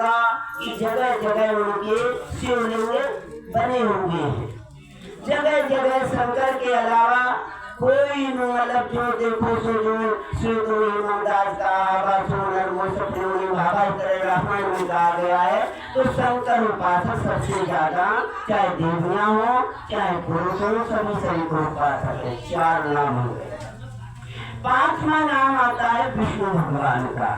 होगा कि जगह जगह उनके शिवलिंग बने होंगे। जगह जगह शंकर के अलावा कोई मतलब जो देखो सो जो श्री गुरु रामदास का रामायण में कहा गया है, तो शंकर उपासक सबसे ज्यादा, चाहे देवियां हो चाहे पुरुष हो, सभी शंकर उपासक है। 4 नाम हो गए। 5वां नाम आता है विष्णु भगवान का।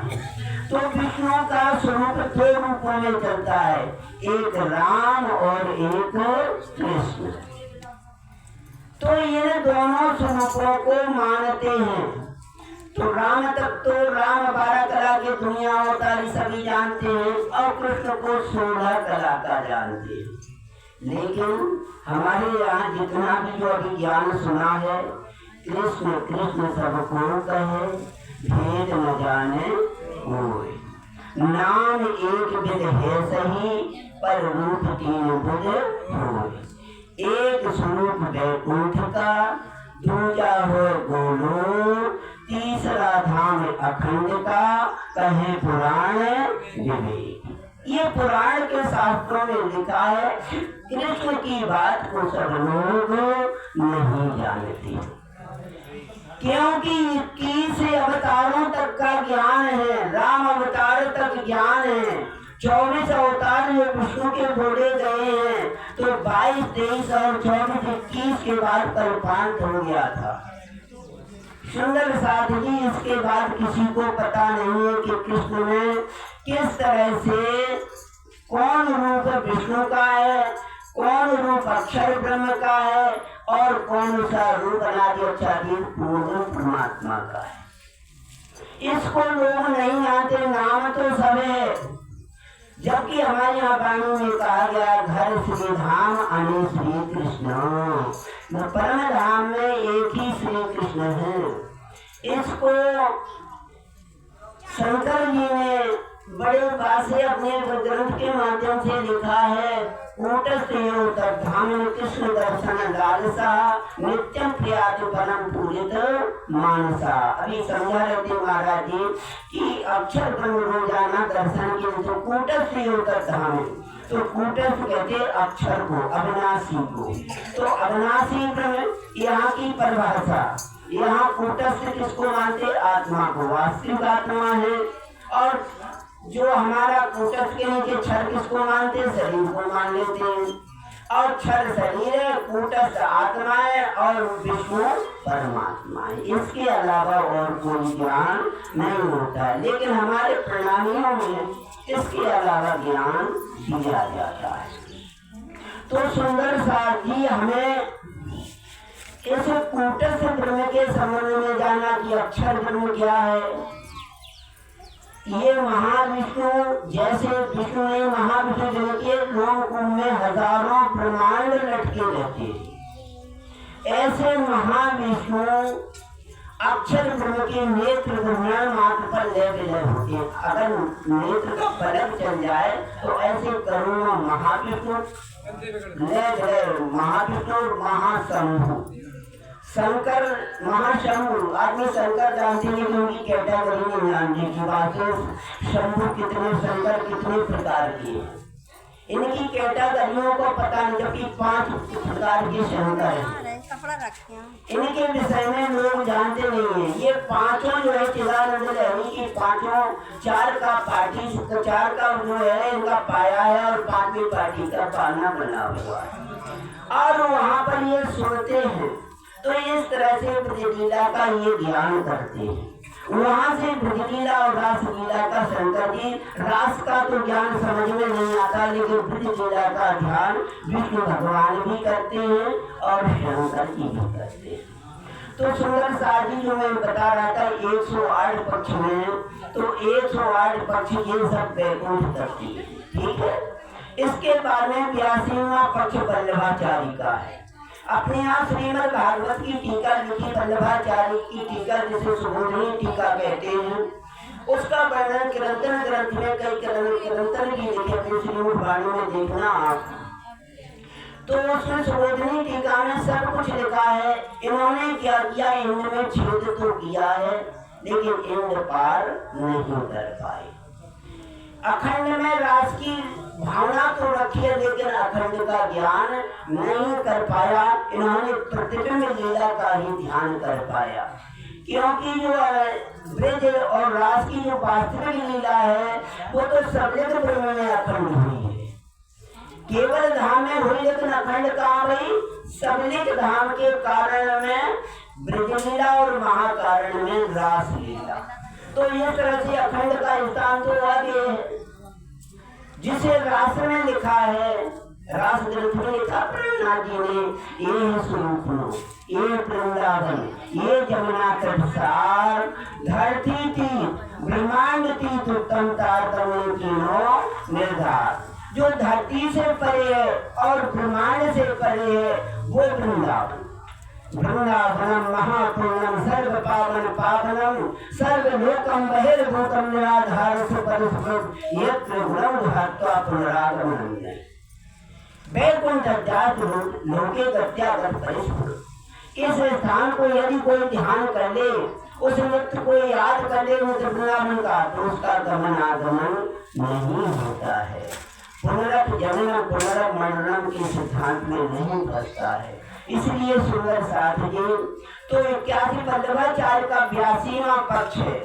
तो विष्णु का स्वरूप 2 रूपों में चलता है, एक राम और एक कृष्ण। तो इन दोनों स्वरूपों को मानते हैं। तो राम तक तो राम 12 कला की दुनिया होता है सभी जानते हैं, और कृष्ण को 16 कला का जानते हैं। लेकिन हमारे यहाँ जितना भी जो अभी ज्ञान सुना है, कृष्ण कृष्ण सबको कहे, भेद न जाने कोई। नाम एक विध है सही, पर रूप 3 विध होय। एक स्वरूप वैकुंठ का, दूजा हो गोलोक, तीसरा धाम अखंड का, कहे पुराण विवेक। ये पुराण के शास्त्रों में लिखा है। कृष्ण की बात को सब लोग नहीं जानते, क्योंकि 21 अवतारों तक का ज्ञान है, राम अवतार तक ज्ञान है। 24 अवतार जो विष्णु के बोले गए हैं, तो 22, 23 और 24, 21 के बाद कल्पांत हो गया था। सुंदर साथ ही इसके बाद किसी को पता नहीं है कि कृष्ण में किस तरह से कौन रूप विष्णु का है, कौन रूप अक्षर ब्रह्म का है, और कौन सा रूप अनादि पूर्ण परमात्मा का है। इसको लोग नहीं जानते। नाम तो सब है, जबकि हमारे यहाँ वाणी में कहा गया घर श्री धाम अने श्री कृष्ण। परम धाम में एक ही श्री कृष्ण है। इसको शंकर जी ने बड़े भाषे अपने ग्रंथ के माध्यम से लिखा है। धाम कृष्ण दर्शन लालसा, नित्यम प्रियात परम पूजित मानसा। अभी समझा रहे थे महाराज जी कि अक्षर ब्रह्म रोजाना दर्शन के लिए, तो कूटस्थ धाम, तो कूटस्थ कहते अक्षर को, अविनाशी को। तो अविनाशी ब्रह्म यहाँ की परिभाषा। यहाँ कूटस्थ किसको मानते? आत्मा को, वास्तविक आत्मा है। और जो हमारा कूटस्थ के नीचे क्षर किसको मानते? शरीर को मान लेते हैं। और क्षर शरीर है, कूटस्थ आत्मा है, और विष्णु परमात्मा है। इसके अलावा और कोई ज्ञान नहीं होता है। लेकिन हमारे प्रणालियों में इसके अलावा ज्ञान दिया जाता है। तो सुंदर साथ जी हमें इस कूटस्थ ब्रह्म के संबंध में जाना कि अक्षर ब्रह्म क्या है। ये महाविष्णु, जैसे विष्णु ने महाविष्णु जन के लोककुंभ में हजारों ब्रह्मांड लटके रहते, ऐसे महाविष्णु अक्षर ब्रह्म के नेत्र भ्रमण मात्र पर लय विलय होते। अगर नेत्र का पलक चल जाए तो ऐसे करोड़ों महाविष्णु लय विलय, महाविष्णु महाशंभु, शंकर महाशंभु। आदमी शंकर जानते हैं कि उनकी कैटेगरी नहीं जानते कि वास्तव शंभु कितने, शंकर कितने प्रकार के, इनकी कैटेगरियों को पता नहीं। जबकि 5 प्रकार के शंकर हैं, इनके विषय में लोग जानते नहीं है। ये 5 जो है चिदानंद लहरी की 5, 4 का पार्टी, 4 का जो है इनका पाया है, और 5वीं पार्टी का पाना बना हुआ है। और वहाँ पर ये सुनते हैं। तो इस तरह से ब्रजलीला का ये ध्यान करते हैं। वहाँ से ब्रजलीला और रासलीला का शंकर जी, रास का तो ज्ञान समझ में नहीं आता, लेकिन ब्रजलीला का ध्यान विष्णु भगवान भी करते हैं और शंकर जी भी करते हैं। तो सुंदर साजी जो मैं बता रहा था 108 पक्ष में, तो 108 पक्ष ये सब वैकुंठ करती है, ठीक है। इसके बाद में 82वां पक्ष वल्लभाचार्य का है। अपने यहाँ श्रीमद् भागवत की टीका लिखी, वल्लभाचार्य की टीका जिसे सुबोधनी टीका कहते हैं, उसका वर्णन किरंतन ग्रंथ में कई किरंतन की लिखी अपने श्रीमद् भागवत में देखना आप। तो उसमें सुबोधनी टीका में सब कुछ लिखा है। इन्होंने क्या किया, इंद्र में छेद तो किया है, लेकिन इंद्र पार नहीं कर पाए। अखंड में रास की भावना तो रखी है, लेकिन अखंड का ज्ञान नहीं कर पाया। इन्होंने प्रतिबिंब लीला का ही ध्यान कर पाया, क्योंकि जो ब्रज और रास की जो वास्तविक लीला है वो तो सबलित ब्रह्म में अखंड हुई है। केवल धाम में हुई, लेकिन अखंड कहाँ हुई? सबलित धाम के कारण में ब्रज लीला और महाकारण में रास लीला। तो इस तरह से अखंड का स्थान तो आगे है, जिसे रास में लिखा है, रास ग्रंथ में लिखा प्रहलाद जी ने, ये स्वरूप, ये वृंदावन, ये जमुना तट सार, धरती थी ब्रह्मांड थी उत्तम तारतम्य तीनों निर्धार। जो धरती से परे है और ब्रह्मांड से परे है वो वृंदावन। वृंदावनम महापूर्णम सर्व पावन पावनम सर्वलोकम बहिर्भूतम निराधार सुपरिस्फुट यत्र गुणं धत्वा पुनरागमनम्। वैकुंठ जात लोके गत्यागत परिस्फुट। इस स्थान को यदि कोई ध्यान कर ले, उस नित्य को याद कर ले उस वृंदावन का, तो उसका गमन आगमन नहीं होता है। पुनरप जन्म पुनरप मरणम के सिद्धांत में नहीं फंसता है। इसलिए सुंदर साथ जी तो 81 वल्लभाचार्य का 82वां पक्ष है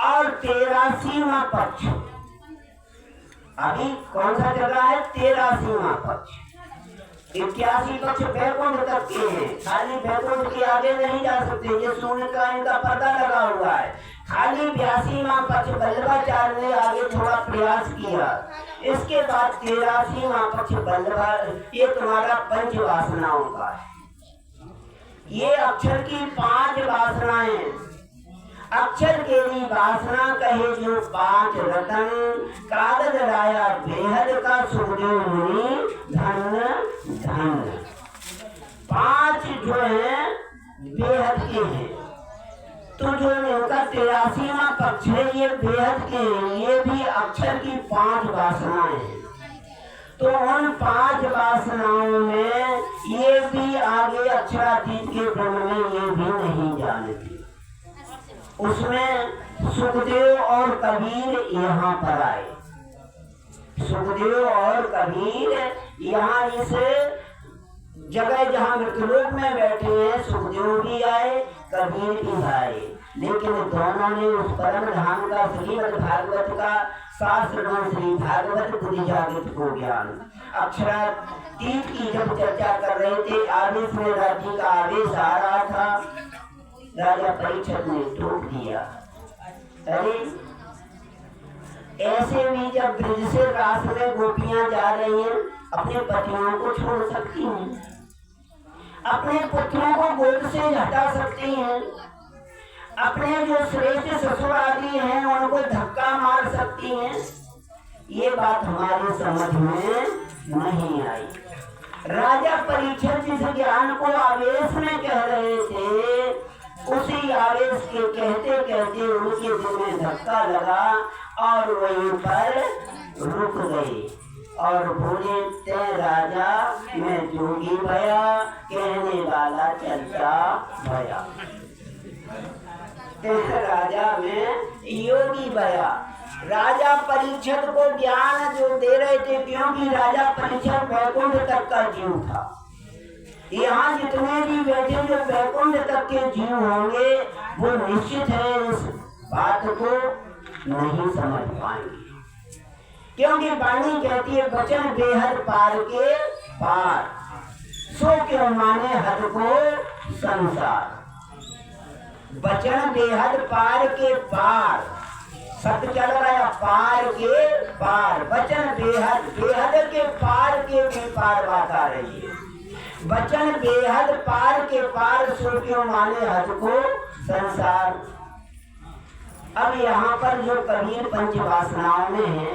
और 83वां पक्ष। अभी कौन सा चल रहा है? 83वां पक्ष। 81 पक्ष बैकुंठ तक के हैं, खाली बैकुंठ के आगे नहीं जा सकते, ये शून्य का इनका पता लगा हुआ है। खाली 82वां पक्ष वल्लभाचार्य ने आगे थोड़ा प्रयास किया। इसके बाद 83वां पक्ष वल्लभा, ये तुम्हारा पंच वासनाओं का है। ये अक्षर की 5 वासनाएं, अक्षर केरी वासना कहे जो 5 रतन, कागज लाया बेहद का सुखदेव मुनि धन धन। 5 जो है बेहद के हैं, तो जो इनका 83वां पक्ष है ये बेहद के हैं, ये भी अक्षर की 5 वासनाएं हैं। तो उन 5 वासनाओं में ये भी आगे अक्षरातीत के ब्रह्म में ये भी नहीं जानती। उसमें सुखदेव और कबीर यहाँ पर आए। सुखदेव और कबीर यहाँ इस जगह जहाँ मृतलोक में बैठे हैं, सुखदेव भी आए, कबीर भी आए, लेकिन दोनों ने उस परम धाम का श्रीमद् भागवत का शास्त्र श्री भागवत बुद्धि जागृत को ज्ञान अक्षरातीत की जब चर्चा कर रहे थे, आदेश में राज्य का आदेश आ रहा था, राजा परीक्षित ने टोक दिया। अरे ऐसे भी जब ब्रज से रास में गोपियां जा रही हैं, अपने पतियों को छोड़ सकती हैं, अपने पुत्रों को गोद से हटा सकती हैं, अपने जो श्रेष्ठ ससुर आदि हैं उनको धक्का मार सकती हैं। ये बात हमारे समझ में नहीं आई। राजा परीक्षित जिस ज्ञान को आवेश में कह रहे थे, उसी आवेश के कहते कहते उनके दिल में धक्का लगा और वहीं पर रुक गए और बोले, ते राजा मैं जोगी भया, कहने वाला चलता भया। राजा में योगी भया। राजा परीक्षित को ज्ञान जो दे रहे थे, क्योंकि राजा परीक्षित वैकुंठ तक का जीव था। यहाँ जितने भी बैठे जो वैकुंठ तक के जीव होंगे वो निश्चित है इस बात को नहीं समझ पाएंगे, क्योंकि वाणी कहती है वचन बेहद पार के पार, सो क्यों माने हद को संसार। वचन बेहद पार के पार, शब्द चल रहा है पार के पार, वचन बेहद, बेहद के पार के भी पार बात आ रही है। वचन बेहद पार के पार, सो क्यों माने हद को संसार। अब यहाँ पर जो कबीर पंच वासनाओं में है,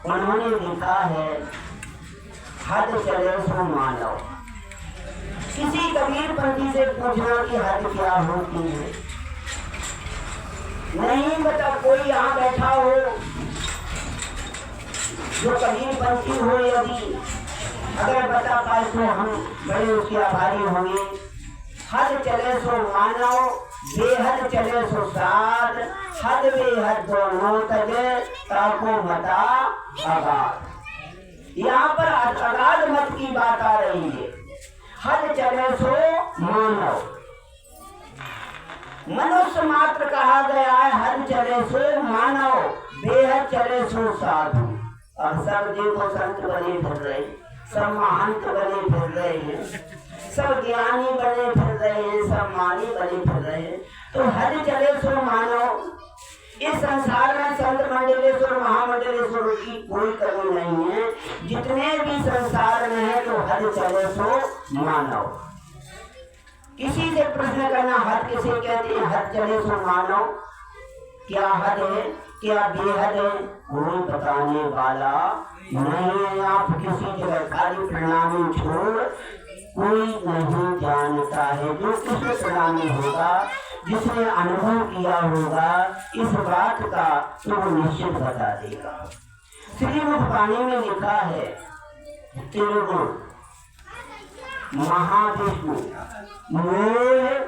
उन्होंने लिखा है हद चले सो मानव। किसी कबीर पंथी से पूछना कि हद क्या होती है, नहीं बता। कोई यहाँ बैठा हो जो कबीर पंथी हो, यदि अगर बता पाए तो हम बड़े उसके आभारी होंगे। हद चले सो मानव, बेहद चले सो साध, हद बेहद दोनों तजे, ताको मता अगाध। यहाँ पर अगाध मत की बात आ रही है। हद चले सो मानव, मनुष्य मात्र कहा गया है। हद चले सो मानव, बेहद चले सो साधु। और सब देखो संत बने फिर रहे, सब महंत बने फिर रहे हैं, सब ज्ञानी बने फिर रहे हैं, सब मानी बने फिर रहे हैं। तो हद चले सो मानव। इस संसार में संत मंडलेश्वर महामंडलेश्वर की कोई कमी नहीं है। जितने भी संसार में है तो हद चले सो मानव। किसी से प्रश्न करना हद किसे कहते हैं? हद चले सो मानव। क्या हद है, क्या बेहद है, कोई बताने वाला नहीं है। आप किसी जगह खाली प्रणामी छोड़ कोई नहीं जानता है। जो कृष्ण प्रणामी होगा, जिसने अनुभव किया होगा इस बात का, तो वो निश्चित बता देगा। श्रीमद् वाणी में लिखा है, त्रिगुण महाविष्णु मोह